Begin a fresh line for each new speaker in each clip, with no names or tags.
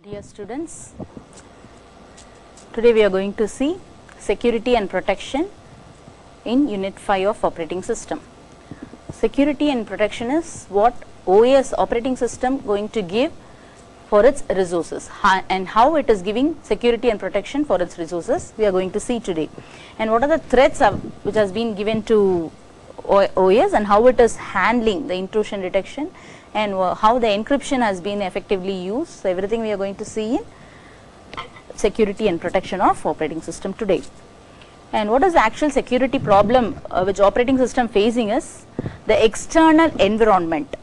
Dear students, today we are going to see security and protection in Unit 5 of operating system. Security and protection is what OS operating system going to give for its resources, and how it is giving security and protection for its resources we are going to see today. And what are the threats which has been given to OS and how it is handling the intrusion detection and how the encryption has been effectively used. So, everything we are going to see in security and protection of operating system today. And what is the actual security problem which operating system facing is the external environment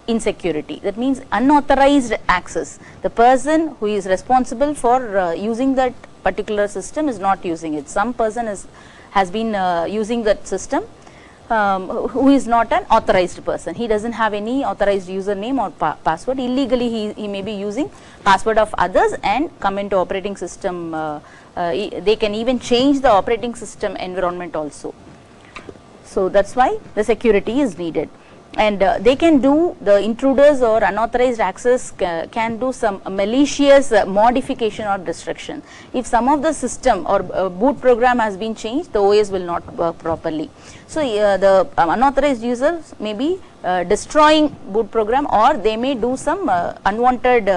insecurity. That means unauthorized access. The person who is responsible for using that particular system is not using it. Some person has been using that system who is not an authorized person. He doesn't have any authorized username or password. Illegally he may be using password of others and come into operating system. They can even change the operating system environment also. So, that is why the security is needed. And they can do, the intruders or unauthorized access can do some malicious modification or destruction. If some of the system or boot program has been changed, the OS will not work properly. So, the unauthorized users may be destroying boot program, or they may do some unwanted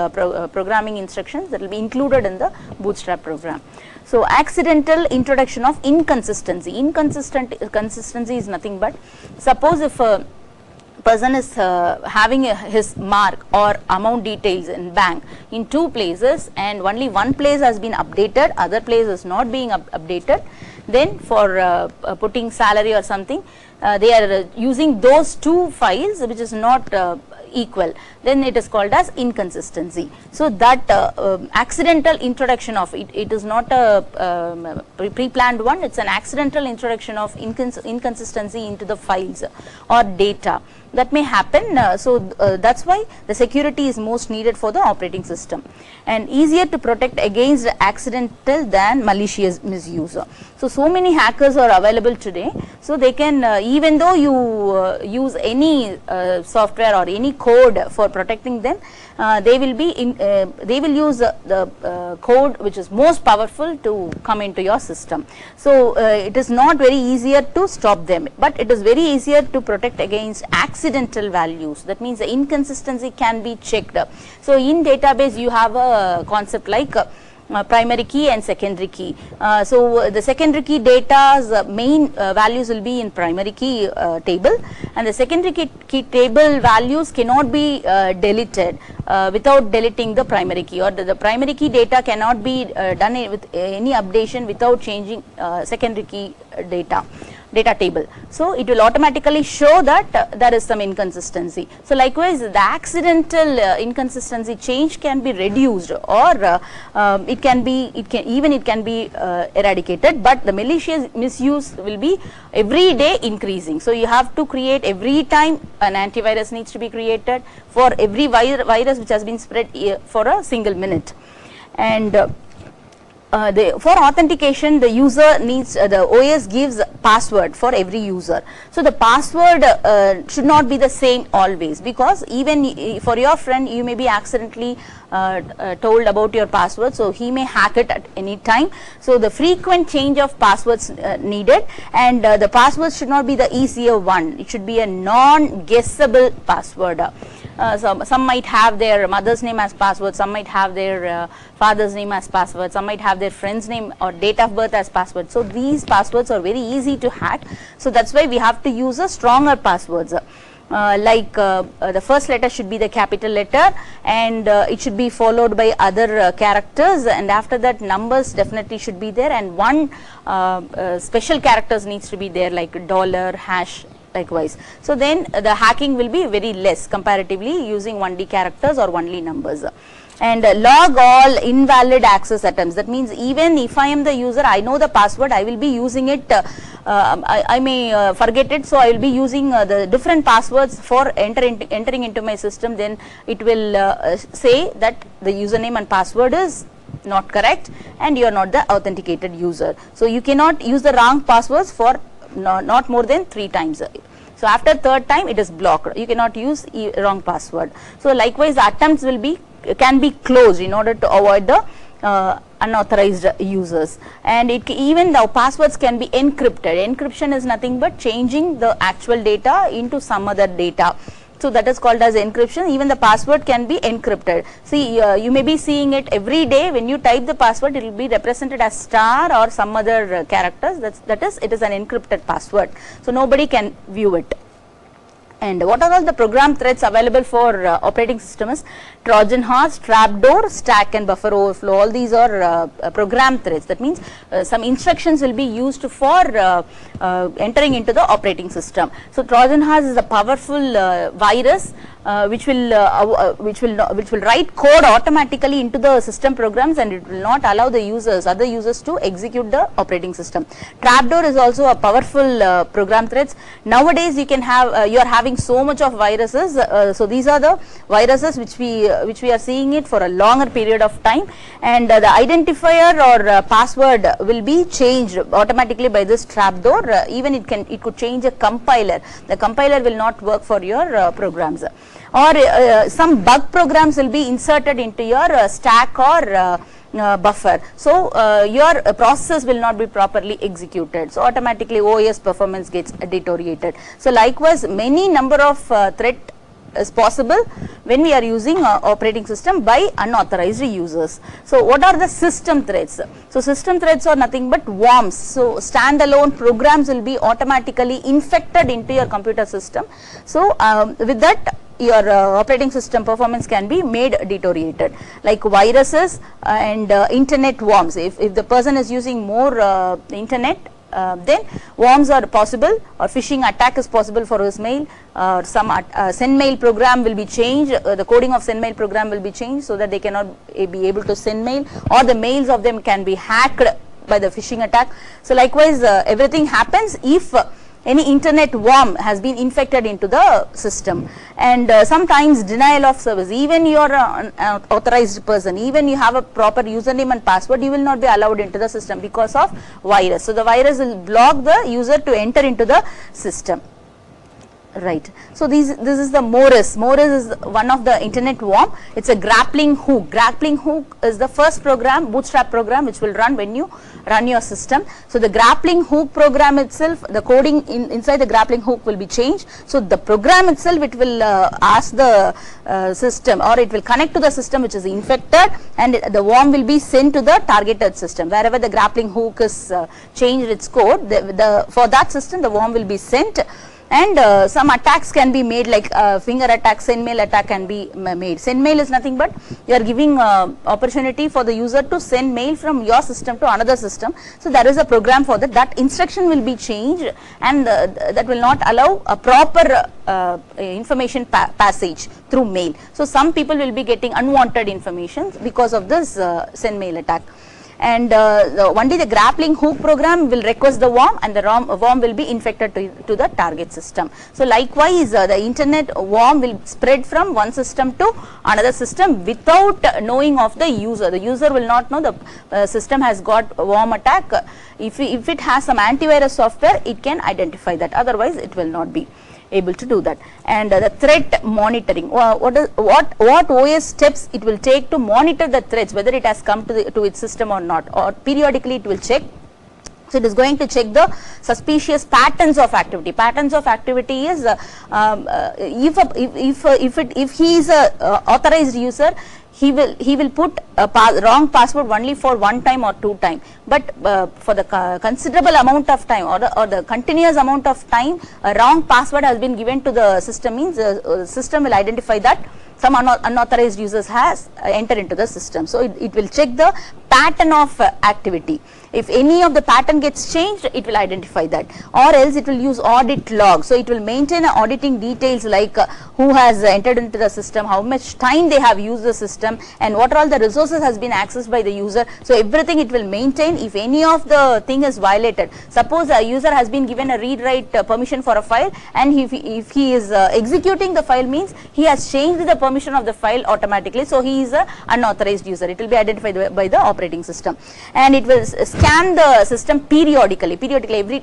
programming instructions that will be included in the bootstrap program. So, accidental introduction of inconsistency. Consistency is nothing but, suppose if person is having his mark or amount details in bank in two places and only one place has been updated, other place is not being updated, then for putting salary or something, they are using those two files which is not equal, then it is called as inconsistency. So, that accidental introduction of it is not a pre-planned one, it is an accidental introduction of inconsistency into the files or data that may happen. So, that is why the security is most needed for the operating system and easier to protect against accidental than malicious misuse. So many hackers are available today. So, they can even though you use any software or any code for protecting them, they will use the code which is most powerful to come into your system. So, it is not very easier to stop them, but it is very easier to protect against accidental values. That means the inconsistency can be checked. So, in database you have a concept like primary key and secondary key. So, the secondary key data's main values will be in primary key table, and the secondary key table values cannot be deleted without deleting the primary key, or the primary key data cannot be done with any updation without changing secondary key data table. So, it will automatically show that there is some inconsistency. So, likewise the accidental inconsistency change can be reduced, or it can be eradicated, but the malicious misuse will be every day increasing. So, you have to create every time an antivirus needs to be created for every virus which has been spread for a single minute. And for authentication, the user needs the OS gives password for every user. So, the password should not be the same always, because even for your friend you may be accidentally told about your password, so he may hack it at any time. So, the frequent change of passwords needed, and the password should not be the easier one, it should be a non-guessable password. Some might have their mother's name as password, some might have their father's name as password, some might have their friend's name or date of birth as password. So, these passwords are very easy to hack. So, that is why we have to use a stronger passwords. The first letter should be the capital letter, and it should be followed by other characters, and after that numbers definitely should be there, and one special characters needs to be there like dollar, hash, likewise. So, then the hacking will be very less comparatively using only characters or only numbers. And log all invalid access attempts. That means even if I am the user, I know the password, I will be using it, I may forget it, so I will be using the different passwords for entering into my system. Then it will say that the username and password is not correct and you are not the authenticated user. So, you cannot use the wrong passwords for not more than 3 times. So, after third time it is blocked, you cannot use wrong password. So, likewise the attempts will be can be closed in order to avoid the unauthorized users. And even the passwords can be encrypted. Encryption is nothing but changing the actual data into some other data. So that is called as encryption. Even the password can be encrypted. See, you may be seeing it every day. When you type the password, it will be represented as star or some other characters. That is, it is an encrypted password. So nobody can view it. And what are all the program threads available for operating system is Trojan horse, trapdoor, stack and buffer overflow. All these are program threads. That means some instructions will be used for entering into the operating system. So Trojan horse is a powerful virus which will write code automatically into the system programs, and it will not allow the other users to execute the operating system. Trapdoor is also a powerful program threads. Nowadays you can have you are having so much of viruses. So these are the viruses which we are seeing it for a longer period of time, and the identifier or password will be changed automatically by this trapdoor. Even it could change a compiler. The compiler will not work for your programs, or some bug programs will be inserted into your stack or buffer. So your process will not be properly executed. So automatically OS performance gets deteriorated. So likewise, many number of threat is possible when we are using operating system by unauthorized users. So what are the system threats? So system threats are nothing but worms. So standalone programs will be automatically infected into your computer system. So with that, your operating system performance can be made deteriorated, like viruses and internet worms. If the person is using more internet, then worms are possible, or phishing attack is possible for his mail. Some send mail program will be changed, the coding of send mail program will be changed so that they cannot be able to send mail, or the mails of them can be hacked by the phishing attack. So likewise, everything happens if any internet worm has been infected into the system. And sometimes denial of service, even you are an authorized person, even you have a proper username and password, you will not be allowed into the system because of virus. So the virus will block the user to enter into the system. Right. So this is the Morris. Morris is one of the internet worm. It's a grappling hook. Grappling hook is the first program, bootstrap program, which will run when you run your system. So the grappling hook program itself, the coding inside the grappling hook will be changed. So the program itself, it will ask the system, or it will connect to the system which is infected, and the worm will be sent to the targeted system. Wherever the grappling hook is changed its code, for that system the worm will be sent. And some attacks can be made, like finger attack, send mail attack can be made. Send mail is nothing but you are giving opportunity for the user to send mail from your system to another system. So there is a program for that. That instruction will be changed, and that will not allow a proper information passage through mail. So some people will be getting unwanted information because of this send mail attack. And only the grappling hook program will request the worm, and the worm will be infected to the target system. So likewise, the internet worm will spread from one system to another system without knowing of the user. The user will not know the system has got worm attack. If it has some antivirus software, it can identify that. Otherwise, it will not be able to do that. And the threat monitoring, what OS steps it will take to monitor the threats, whether it has come to its system or not, or periodically it will check. So it is going to check the suspicious patterns of activity. Patterns of activity is if he is a authorized user, he will put a wrong password only for one time or two time, but for the considerable amount of time, or the continuous amount of time, a wrong password has been given to the system, means the system will identify that some unauthorized users has entered into the system. So it will check the pattern of activity. If any of the pattern gets changed, it will identify that, or else it will use audit log. So it will maintain auditing details, like who has entered into the system, how much time they have used the system, and what all the resources has been accessed by the user. So everything it will maintain. If any of the thing is violated, suppose a user has been given a read write permission for a file, and if he is executing the file, means he has changed the permission of the file automatically. So he is a unauthorized user. It will be identified by the operating system, and it will scan the system periodically.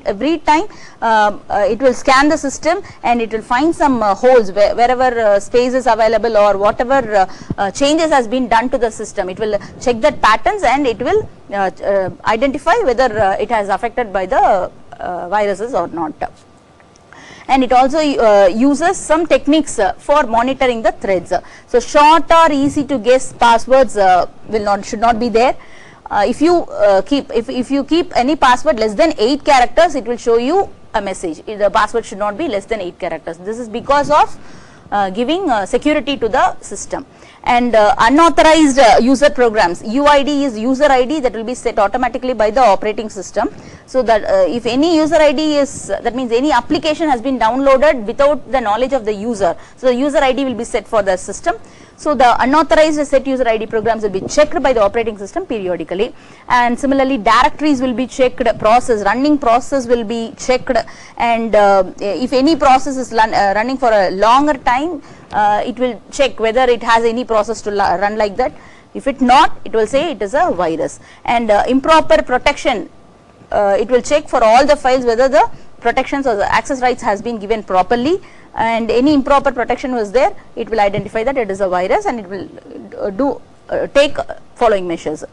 Every time it will scan the system, and it will find some holes wherever space is available, or whatever changes has been done to the system. It will check that patterns and it will identify whether it has affected by the viruses or not. And it also uses some techniques for monitoring the threads. So short or easy to guess passwords should not be there. If you keep any password less than 8 characters, it will show you a message. The password should not be less than 8 characters. This is because of giving security to the system. And unauthorized user programs, UID is user ID that will be set automatically by the operating system. So that if any user ID is, that means any application has been downloaded without the knowledge of the user, so the user ID will be set for the system. So the unauthorized set user ID programs will be checked by the operating system periodically, and similarly directories will be checked, running process will be checked, and if any process is running for a longer time, it will check whether it has any process to run like that. If it not, it will say it is a virus. And improper protection, it will check for all the files whether the protections or the access rights has been given properly, and any improper protection was there, it will identify that it is a virus and it will take following measures.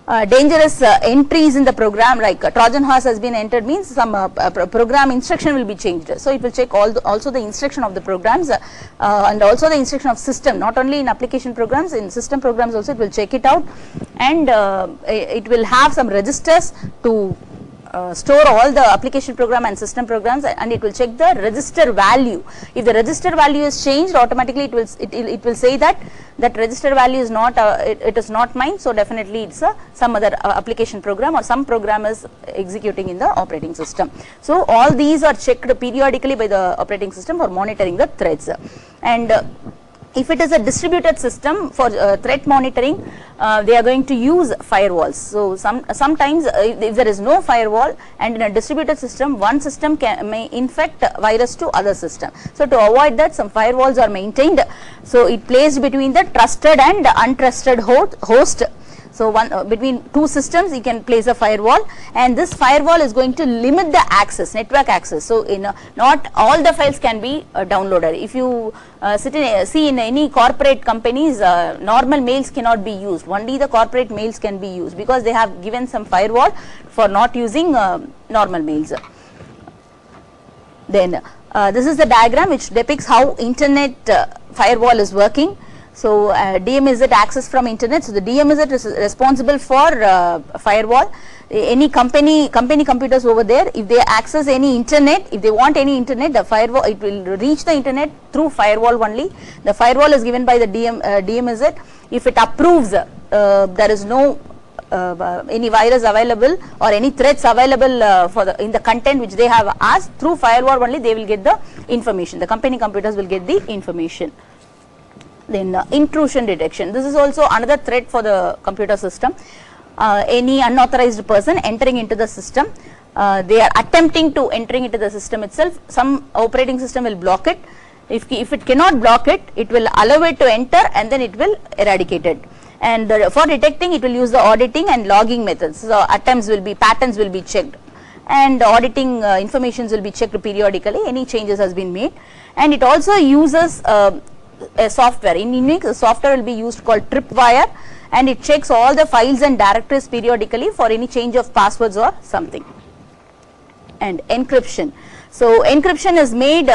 Dangerous entries in the program, like Trojan horse has been entered, means some program instruction will be changed. So it will check also the instruction of the programs and also the instruction of system, not only in application programs, in system programs also it will check it out, and it will have some registers to store all the application program and system programs, and it will check the register value. If the register value is changed, automatically it will say that register value is not it is not mine, so definitely it's some other application program or some program is executing in the operating system. So all these are checked periodically by the operating system for monitoring the threats. And if it is a distributed system for threat monitoring, they are going to use firewalls. So sometimes if there is no firewall, and in a distributed system, one system may infect virus to other system. So to avoid that, some firewalls are maintained. So it placed between the trusted and untrusted host. So between two systems you can place a firewall, and this firewall is going to limit the access, network access. So not all the files can be downloaded. If you see in any corporate companies, normal mails cannot be used. Only the corporate mails can be used because they have given some firewall for not using normal mails. Then this is the diagram which depicts how internet firewall is working. So DMZ access from internet. So the DMZ is responsible for firewall. Any company computers over there, if they access any internet, if they want any internet, the firewall, it will reach the internet through firewall only. The firewall is given by the DMZ. If it approves there is no any virus available or any threats available in the content which they have asked, through firewall only they will get the information. The company computers will get the information. Then intrusion detection. This is also another threat for the computer system. Any unauthorized person entering into the system, they are attempting to entering into the system itself. Some operating system will block it. If it cannot block it, it will allow it to enter, and then it will eradicate it. And for detecting, it will use the auditing and logging methods. So patterns will be checked, and auditing informations will be checked periodically. Any changes has been made, and it also uses a software. In Unix, a software will be used called Tripwire, and it checks all the files and directories periodically for any change of passwords or something. And encryption. So encryption is made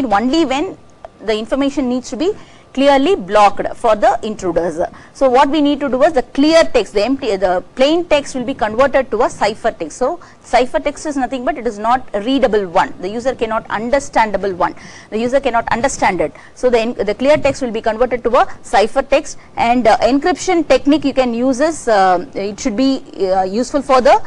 only when the information needs to be clearly blocked for the intruders. So what we need to do is the clear text, the plain text will be converted to a cipher text. So cipher text is nothing but it is not a readable one. The user cannot understandable one. The user cannot understand it. So the clear text will be converted to a cipher text, and encryption technique you can use is it should be useful for the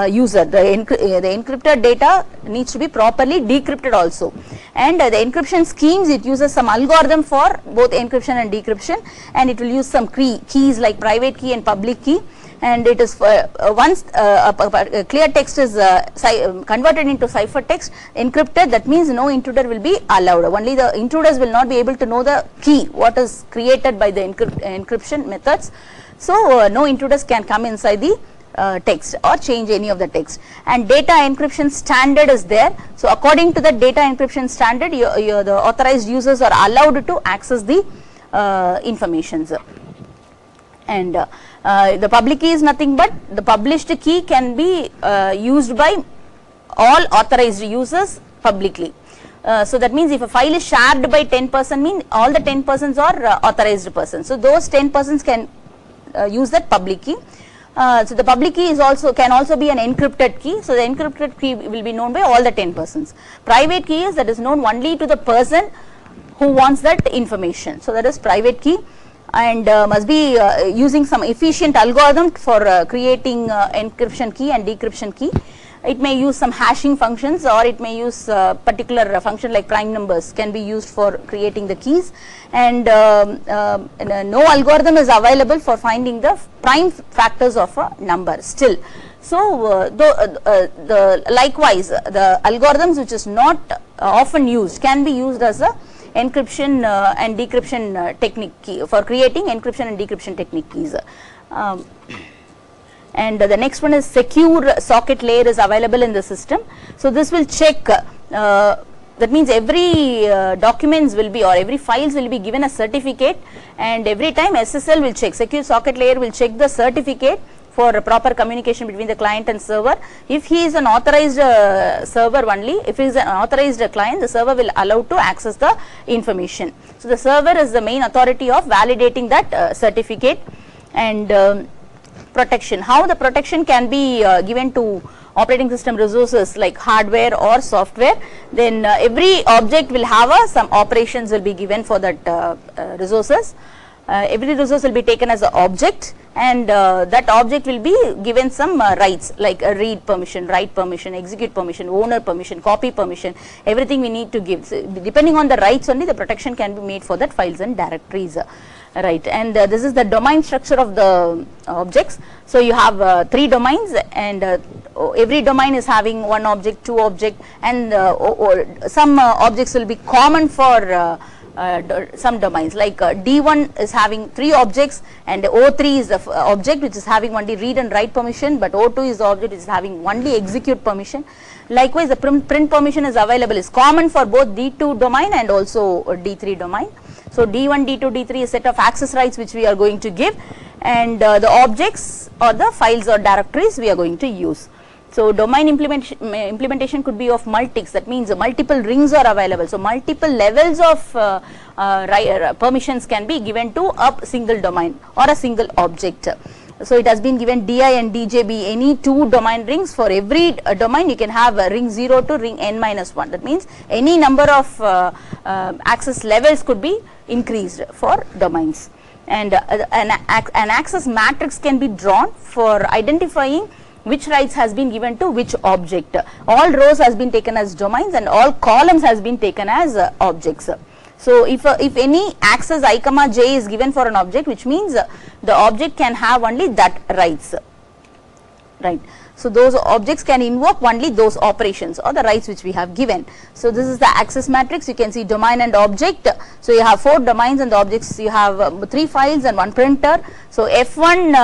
user. The encrypted data needs to be properly decrypted also, and the encryption schemes, it uses some algorithm for both encryption and decryption, and it will use some keys like private key and public key. And it is once a clear text is converted into cipher text, encrypted, that means no intruder will be allowed. Only the intruders will not be able to know the key what is created by the encryption methods. So no intruders can come inside the text or change any of the text. And data encryption standard is there. So according to the data encryption standard, the authorized users are allowed to access the informations. And the public key is nothing but the published key can be used by all authorized users publicly. So that means if a file is shared by 10 persons, mean all the 10 persons are authorized persons. So those 10 persons can use that public key. So the public key is also can also be an encrypted key. So the encrypted key will be known by all the 10 persons. Private key is that is known only to the person who wants that information. So that is private key, and must be using some efficient algorithm for creating encryption key and decryption key. It may use some hashing functions, or it may use particular function like prime numbers can be used for creating the keys, and no algorithm is available for finding the prime factors of a number still. So likewise the algorithms which is not often used can be used as a encryption and decryption technique key for creating encryption and decryption technique keys. And the next one is secure socket layer is available in the system. So this will check, that means every documents will be, or every files will be given a certificate, and every time SSL will check, secure socket layer will check the certificate for proper communication between the client and server. If he is an authorized server only, if he is an authorized client, the server will allow to access the information. So the server is the main authority of validating that certificate. And protection, how the protection can be given to operating system resources like hardware or software. Then every object will have some operations will be given for that resources. Every resource will be taken as an object, and that object will be given some rights like a read permission, write permission, execute permission, owner permission, copy permission, everything we need to give. So depending on the rights only the protection can be made for that files and directories. Right, and this is the domain structure of the objects. So you have 3 domains, and every domain is having 1 object, 2 object, and some objects will be common for some domains, like D1 is having 3 objects, and O3 is the object which is having only read and write permission, but O2 is the object which is having only execute permission. Likewise the print permission is available, is common for both D2 domain and also D3 domain. So D1, D2, D3 is set of access rights which we are going to give, and the objects or the files or directories we are going to use. So domain implementation could be of multics, that means multiple rings are available. So multiple levels of permissions can be given to a single domain or a single object. So it has been given Di and Dj be any 2 domain rings. For every domain you can have ring 0 to ring n-1. That means any number of access levels could be increased for domains. And an access matrix can be drawn for identifying which rights has been given to which object. All rows has been taken as domains, and all columns has been taken as objects. So if any access I comma j is given for an object, which means the object can have only that rights, right. So those objects can invoke only those operations or the rights which we have given. So this is the access matrix. You can see domain and object. So you have 4 domains and the objects. You have 3 files and 1 printer. So F1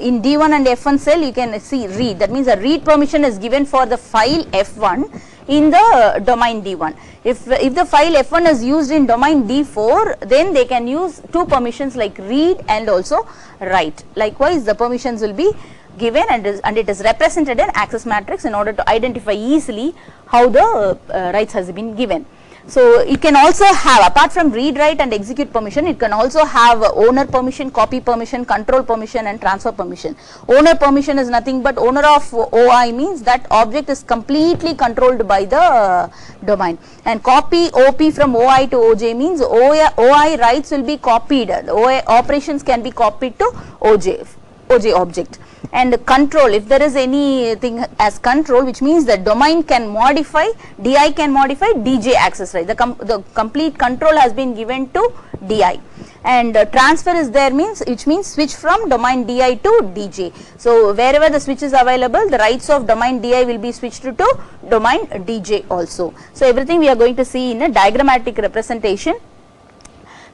in D1 and F1 cell you can see read. That means a read permission is given for the file F1 in the domain D1. If the file F1 is used in domain D4, then they can use 2 permissions like read and also write. Likewise the permissions will be given, and it is represented in access matrix in order to identify easily how the rights has been given. So it can also have, apart from read, write and execute permission, it can also have owner permission, copy permission, control permission and transfer permission. Owner permission is nothing but owner of OI means that object is completely controlled by the domain, and copy OP from OI to OJ means OI rights will be copied, the OI operations can be copied to OJ object. And control, if there is anything as control, which means the domain can modify, DI can modify DJ access right, the complete control has been given to DI. And transfer is there means, which means switch from domain DI to DJ. So wherever the switch is available, the rights of domain DI will be switched to domain DJ also. So everything we are going to see in a diagrammatic representation.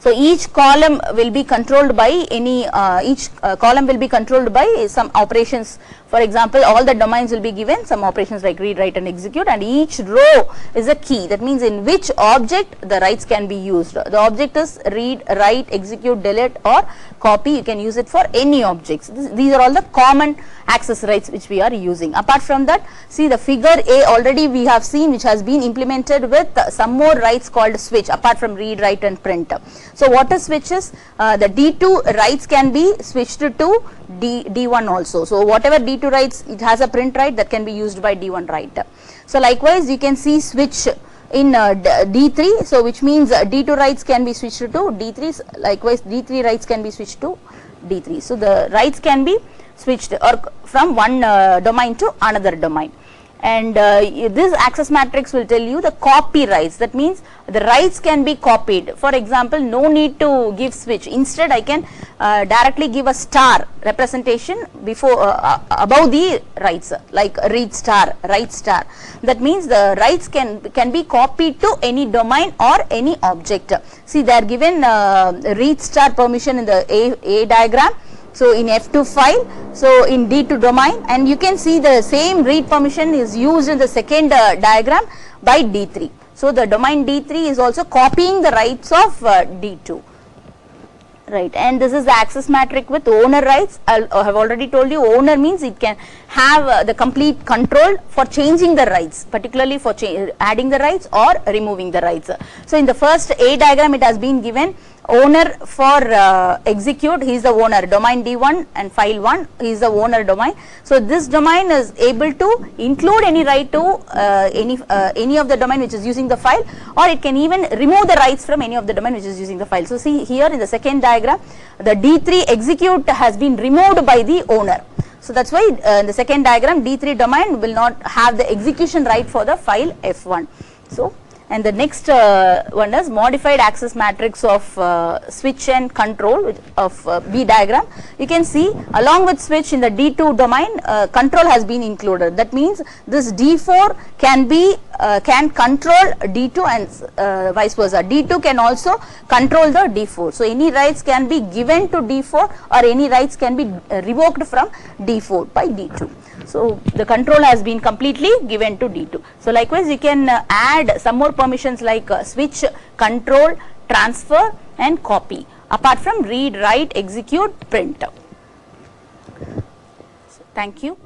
So each column will be controlled by any, column will be controlled by some operations For example, all the domains will be given some operations like read, write and execute, and each row is a key. That means in which object the writes can be used. The object is read, write, execute, delete or copy. You can use it for any objects. These are all the common access rights which we are using. Apart from that, see the figure A already we have seen, which has been implemented with some more rights called switch apart from read, write and print. So what is switches? The D2 rights can be switched to D1 also. So whatever D2 writes, it has a print write that can be used by D1 write. So likewise you can see switch in D3, so which means D2 writes can be switched to D3, likewise D3 writes can be switched to D3. So the writes can be switched or from one domain to another domain. And this access matrix will tell you the copy rights. That means the rights can be copied. For example, no need to give switch. Instead, I can directly give a star representation before above the rights, like read star, write star. That means the rights can be copied to any domain or any object. See, they are given read star permission in the A diagram. So in F2 file, so in D2 domain, and you can see the same read permission is used in the second diagram by D3. So the domain D3 is also copying the rights of D2. Right, and this is the access matrix with owner rights. I have already told you owner means it can have the complete control for changing the rights, particularly for adding the rights or removing the rights. So in the first A diagram it has been given owner for execute, he is the owner, domain D1 and file 1, he is the owner domain. So this domain is able to include any right to any of the domain which is using the file, or it can even remove the rights from any of the domain which is using the file. So see here in the second diagram, the D3 execute has been removed by the owner. So that's why in the second diagram D3 domain will not have the execution right for the file F1. So and the next one is modified access matrix of switch and control of B diagram. You can see along with switch in the D2 domain control has been included. That means this D4 can control D2 and vice versa. D2 can also control the D4. So any rights can be given to D4 or any rights can be revoked from D4 by D2. So the control has been completely given to D2. So likewise you can add some more permissions like switch, control, transfer and copy apart from read, write, execute, print. So, thank you.